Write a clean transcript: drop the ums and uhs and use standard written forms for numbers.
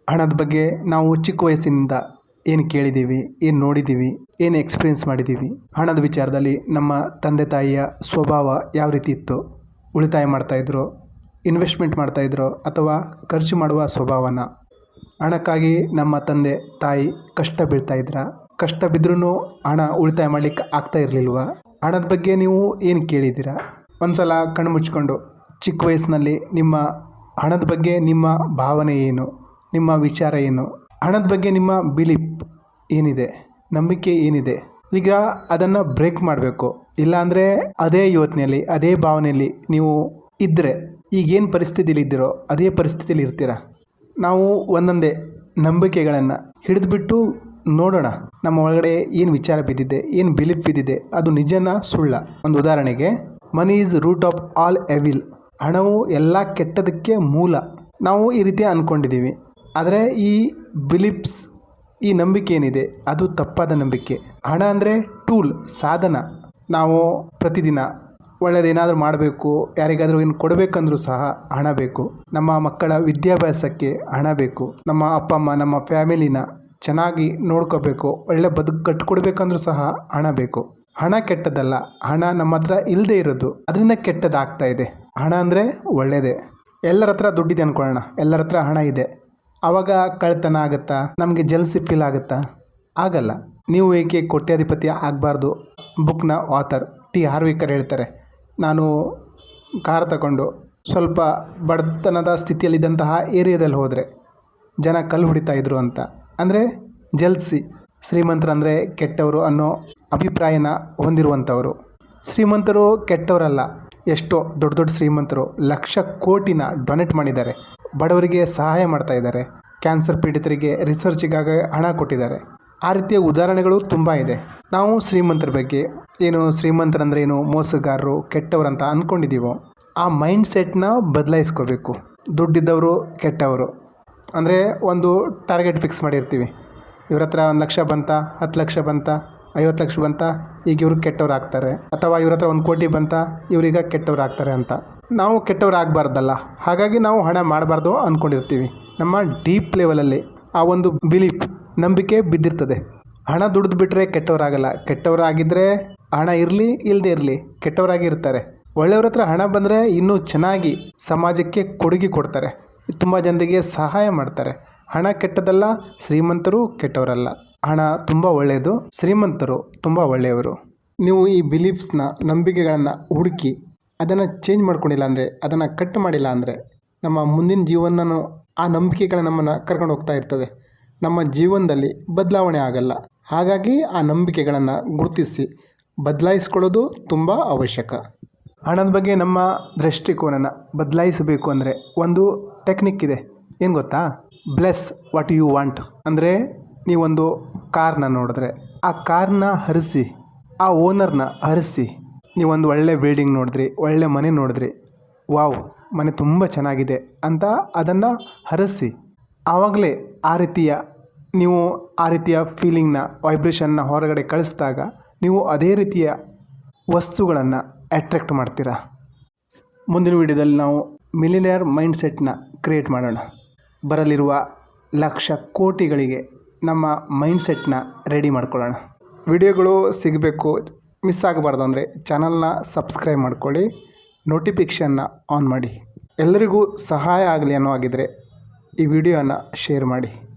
ಹಣದ ಬಗ್ಗೆ ನಾವು ಚಿಕ್ಕ ವಯಸ್ಸಿನಿಂದ ಏನು ಕೇಳಿದ್ದೀವಿ, ಏನು ನೋಡಿದ್ದೀವಿ, ಏನು ಎಕ್ಸ್ಪೀರಿಯೆನ್ಸ್ ಮಾಡಿದ್ದೀವಿ. ಹಣದ ವಿಚಾರದಲ್ಲಿ ನಮ್ಮ ತಂದೆ ತಾಯಿಯ ಸ್ವಭಾವ ಯಾವ ರೀತಿ ಇತ್ತು, ಉಳಿತಾಯ ಮಾಡ್ತಾಯಿದ್ರು, ಇನ್ವೆಸ್ಟ್ಮೆಂಟ್ ಮಾಡ್ತಾಯಿದ್ರು ಅಥವಾ ಖರ್ಚು ಮಾಡುವ ಸ್ವಭಾವನ. ಹಣಕ್ಕಾಗಿ ನಮ್ಮ ತಂದೆ ತಾಯಿ ಕಷ್ಟ ಬೀಳ್ತಾಯಿದ್ರ, ಕಷ್ಟ ಬಿದ್ದರೂ ಹಣ ಉಳಿತಾಯ ಮಾಡಲಿಕ್ಕೆ ಆಗ್ತಾ ಇರಲಿಲ್ವ? ಹಣದ ಬಗ್ಗೆ ನೀವು ಏನು ಕೇಳಿದ್ದೀರಾ? ಒಂದು ಸಲ ಕಣ್ಣು ಮುಚ್ಕೊಂಡು ಚಿಕ್ಕ ವಯಸ್ಸಿನಲ್ಲಿ ನಿಮ್ಮ ಹಣದ ಬಗ್ಗೆ ನಿಮ್ಮ ಭಾವನೆ ಏನು, ನಿಮ್ಮ ವಿಚಾರ ಏನು, ಹಣದ ಬಗ್ಗೆ ನಿಮ್ಮ ಬಿಲೀಫ್ ಏನಿದೆ, ನಂಬಿಕೆ ಏನಿದೆ, ಈಗ ಅದನ್ನು ಬ್ರೇಕ್ ಮಾಡಬೇಕು. ಇಲ್ಲಾಂದರೆ ಅದೇ ಯೋಚನೆಯಲ್ಲಿ ಅದೇ ಭಾವನೆಯಲ್ಲಿ ನೀವು ಇದ್ದರೆ ಈಗೇನು ಪರಿಸ್ಥಿತಿಲಿ ಇದ್ದೀರೋ ಅದೇ ಪರಿಸ್ಥಿತಿಯಲ್ಲಿ ಇರ್ತೀರ. ನಾವು ಒಂದೊಂದೇ ನಂಬಿಕೆಗಳನ್ನು ಹಿಡಿದುಬಿಟ್ಟು ನೋಡೋಣ, ನಮ್ಮ ಒಳಗಡೆ ಏನು ವಿಚಾರ ಬಿದ್ದಿದೆ, ಏನು ಬಿಲೀಫ್ ಬಿದ್ದಿದೆ, ಅದು ನಿಜನ ಸುಳ್ಳ. ಒಂದು ಉದಾಹರಣೆಗೆ, money is root of all evil. ಹಣವು ಎಲ್ಲ ಕೆಟ್ಟದಕ್ಕೆ ಮೂಲ. ನಾವು ಈ ರೀತಿ ಅಂದ್ಕೊಂಡಿದ್ದೀವಿ. ಆದರೆ ಈ ಬಿಲೀಫ್ಸ್, ಈ ನಂಬಿಕೆ ಏನಿದೆ ಅದು ತಪ್ಪಾದ ನಂಬಿಕೆ. ಹಣ ಅಂದರೆ ಟೂಲ್, ಸಾಧನ. ನಾವು ಪ್ರತಿದಿನ ಒಳ್ಳೆಯದೇನಾದರೂ ಮಾಡಬೇಕು, ಯಾರಿಗಾದರೂ ಏನು ಕೊಡಬೇಕಂದ್ರೂ ಸಹ ಹಣ ಬೇಕು. ನಮ್ಮ ಮಕ್ಕಳ ವಿದ್ಯಾಭ್ಯಾಸಕ್ಕೆ ಹಣ ಬೇಕು. ನಮ್ಮ ಅಪ್ಪ ಅಮ್ಮ, ನಮ್ಮ ಫ್ಯಾಮಿಲಿನ ಚೆನ್ನಾಗಿ ನೋಡ್ಕೋಬೇಕು, ಒಳ್ಳೆ ಬದುಕು ಕಟ್ಕೊಡ್ಬೇಕಂದ್ರೂ ಸಹ ಹಣ ಬೇಕು. ಹಣ ಕೆಟ್ಟದಲ್ಲ, ಹಣ ನಮ್ಮ ಹತ್ರ ಇಲ್ಲದೆ ಇರೋದು ಅದರಿಂದ ಕೆಟ್ಟದಾಗ್ತಾ ಇದೆ. ಹಣ ಅಂದರೆ ಒಳ್ಳೆಯದೇ. ಎಲ್ಲರ ಹತ್ರ ದುಡ್ಡಿದೆ ಅಂದ್ಕೊಳ್ಳೋಣ, ಎಲ್ಲರ ಹತ್ರ ಹಣ ಇದೆ. ಆವಾಗ ಕಳ್ತನ ಆಗುತ್ತಾ? ನಮಗೆ ಜಲ್ಸಿ ಫೀಲ್ ಆಗುತ್ತಾ? ಆಗಲ್ಲ. ನೀವು ಏಕೆ ಕೋಟ್ಯಾಧಿಪತಿ ಆಗಬಾರ್ದು ಬುಕ್ನ ಆಥರ್ ಟಿ ಹಾರ್ವಿಕರ್ ಹೇಳ್ತಾರೆ, ನಾನು ಕಾರ್ ತಗೊಂಡು ಸ್ವಲ್ಪ ಬಡತನದ ಸ್ಥಿತಿಯಲ್ಲಿದ್ದಂತಹ ಏರಿಯಾದಲ್ಲಿ ಹೋದರೆ ಜನ ಕಲ್ಲು ಹೊಡಿತಾಯಿದ್ರು ಅಂತ. ಅಂದರೆ ಜಲ್ಸಿ. ಶ್ರೀಮಂತರಂದರೆ ಕೆಟ್ಟವರು ಅನ್ನೋ ಅಭಿಪ್ರಾಯನ ಹೊಂದಿರುವಂಥವರು. ಶ್ರೀಮಂತರು ಕೆಟ್ಟವರಲ್ಲ. ಎಷ್ಟೋ ದೊಡ್ಡ ದೊಡ್ಡ ಶ್ರೀಮಂತರು ಲಕ್ಷ ಕೋಟಿನ ಡೊನೇಟ್ ಮಾಡಿದ್ದಾರೆ, ಬಡವರಿಗೆ ಸಹಾಯ ಮಾಡ್ತಾ ಇದ್ದಾರೆ, ಕ್ಯಾನ್ಸರ್ ಪೀಡಿತರಿಗೆ ರಿಸರ್ಚಿಗಾಗಿ ಹಣ ಕೊಟ್ಟಿದ್ದಾರೆ. ಆ ರೀತಿಯ ಉದಾಹರಣೆಗಳು ತುಂಬ ಇದೆ. ನಾವು ಶ್ರೀಮಂತರ ಬಗ್ಗೆ ಏನು, ಶ್ರೀಮಂತರಂದ್ರೆ ಏನು, ಮೋಸಗಾರರು, ಕೆಟ್ಟವರಂತ ಅಂದ್ಕೊಂಡಿದ್ದೀವೋ ಆ ಮೈಂಡ್ ಸೆಟ್ನ ಬದಲಾಯಿಸ್ಕೋಬೇಕು. ದುಡ್ಡಿದ್ದವರು ಕೆಟ್ಟವರು ಅಂದರೆ ಒಂದು ಟಾರ್ಗೆಟ್ ಫಿಕ್ಸ್ ಮಾಡಿರ್ತೀವಿ. ಇವ್ರ ಹತ್ರ 1 ಲಕ್ಷ ಬಂತ, 10 ಲಕ್ಷ ಬಂತ, 50 ಲಕ್ಷ ಬಂತ, ಈಗ ಇವರು ಕೆಟ್ಟವ್ರು ಆಗ್ತಾರೆ. ಅಥವಾ ಇವ್ರ ಹತ್ರ 1 ಕೋಟಿ ಬಂತ, ಇವ್ರೀಗ ಕೆಟ್ಟವ್ರು ಆಗ್ತಾರೆ ಅಂತ. ನಾವು ಕೆಟ್ಟವ್ರು ಆಗಬಾರ್ದಲ್ಲ, ಹಾಗಾಗಿ ನಾವು ಹಣ ಮಾಡಬಾರ್ದು ಅಂದ್ಕೊಂಡಿರ್ತೀವಿ. ನಮ್ಮ ಡೀಪ್ ಲೆವೆಲಲ್ಲಿ ಆ ಒಂದು ಬಿಲೀಫ್, ನಂಬಿಕೆ ಬಿದ್ದಿರ್ತದೆ. ಹಣ ದುಡಿದು ಬಿಟ್ಟರೆ ಕೆಟ್ಟವರಾಗಲ್ಲ. ಕೆಟ್ಟವರಾಗಿದ್ದರೆ ಹಣ ಇರಲಿ ಇಲ್ಲದೆ ಇರಲಿ ಕೆಟ್ಟವರಾಗಿ ಇರ್ತಾರೆ. ಒಳ್ಳೆಯವ್ರ ಹತ್ರ ಹಣ ಬಂದರೆ ಇನ್ನೂ ಚೆನ್ನಾಗಿ ಸಮಾಜಕ್ಕೆ ಕೊಡುಗೆ ಕೊಡ್ತಾರೆ, ತುಂಬ ಜನರಿಗೆ ಸಹಾಯ ಮಾಡ್ತಾರೆ. ಹಣ ಕೆಟ್ಟದಲ್ಲ, ಶ್ರೀಮಂತರು ಕೆಟ್ಟವರಲ್ಲ. ಹಣ ತುಂಬ ಒಳ್ಳೆಯದು, ಶ್ರೀಮಂತರು ತುಂಬ ಒಳ್ಳೆಯವರು. ನೀವು ಈ ಬಿಲೀಫ್ಸ್ನ, ನಂಬಿಕೆಗಳನ್ನು ಹುಡುಕಿ ಅದನ್ನು ಚೇಂಜ್ ಮಾಡ್ಕೊಂಡಿಲ್ಲ ಅಂದರೆ, ಅದನ್ನು ಕಟ್ ಮಾಡಿಲ್ಲ ಅಂದರೆ ನಮ್ಮ ಮುಂದಿನ ಜೀವನನೂ ಆ ನಂಬಿಕೆಗಳು ನಮ್ಮನ್ನು ಕರ್ಕೊಂಡು ಹೋಗ್ತಾ ಇರ್ತದೆ. ನಮ್ಮ ಜೀವನದಲ್ಲಿ ಬದಲಾವಣೆ ಆಗಲ್ಲ. ಹಾಗಾಗಿ ಆ ನಂಬಿಕೆಗಳನ್ನು ಗುರುತಿಸಿ ಬದಲಾಯಿಸ್ಕೊಳ್ಳೋದು ತುಂಬ ಅವಶ್ಯಕ. ಹಣದ ಬಗ್ಗೆ ನಮ್ಮ ದೃಷ್ಟಿಕೋನನ ಬದಲಾಯಿಸಬೇಕು ಅಂದರೆ ಒಂದು ಟೆಕ್ನಿಕ್ ಇದೆ. ಏನು ಗೊತ್ತಾ? Bless what you want. ಅಂದರೆ ನೀವೊಂದು ಕಾರ್ನ ನೋಡಿದ್ರೆ ಆ ಕಾರ್ನ ಹರಿಸಿ, ಆ ಓನರ್ನ ಹರಿಸಿ. ನೀವೊಂದು ಒಳ್ಳೆ ಬಿಲ್ಡಿಂಗ್ ನೋಡಿದ್ರಿ, ಒಳ್ಳೆ ಮನೆ ನೋಡಿದ್ರಿ, ವಾವ್ ಮನೆ ತುಂಬ ಚೆನ್ನಾಗಿದೆ ಅಂತ ಅದನ್ನು ಹರಿಸಿ. ಆವಾಗಲೇ ನೀವು ಆ ರೀತಿಯ ಫೀಲಿಂಗ್ನ, ವೈಬ್ರೇಷನ್ನ ಹೊರಗಡೆ ಕಳಿಸಿದಾಗ ನೀವು ಅದೇ ರೀತಿಯ ವಸ್ತುಗಳನ್ನು ಅಟ್ರ್ಯಾಕ್ಟ್ ಮಾಡ್ತೀರಾ. ಮುಂದಿನ ವಿಡಿಯೋದಲ್ಲಿ ನಾವು ಮಿಲಿಯನೇರ್ ಮೈಂಡ್ಸೆಟ್ನ ಕ್ರಿಯೇಟ್ ಮಾಡೋಣ. ಬರಲಿರುವ ಲಕ್ಷ ಕೋಟಿಗಳಿಗೆ ನಮ್ಮ ಮೈಂಡ್ಸೆಟ್ನ ರೆಡಿ ಮಾಡ್ಕೊಳ್ಳೋಣ. ವಿಡಿಯೋಗಳು ಸಿಗಬೇಕು, ಮಿಸ್ ಆಗಬಾರ್ದು ಅಂದರೆ ಚಾನಲ್ನ ಸಬ್ಸ್ಕ್ರೈಬ್ ಮಾಡ್ಕೊಳ್ಳಿ, ನೋಟಿಫಿಕೇಷನ್ನ ಆನ್ ಮಾಡಿ. ಎಲ್ಲರಿಗೂ ಸಹಾಯ ಆಗಲಿ ಅನ್ನೋ ಹಾಗಿದ್ರೆ ಈ ವಿಡಿಯೋನ ಶೇರ್ ಮಾಡಿ.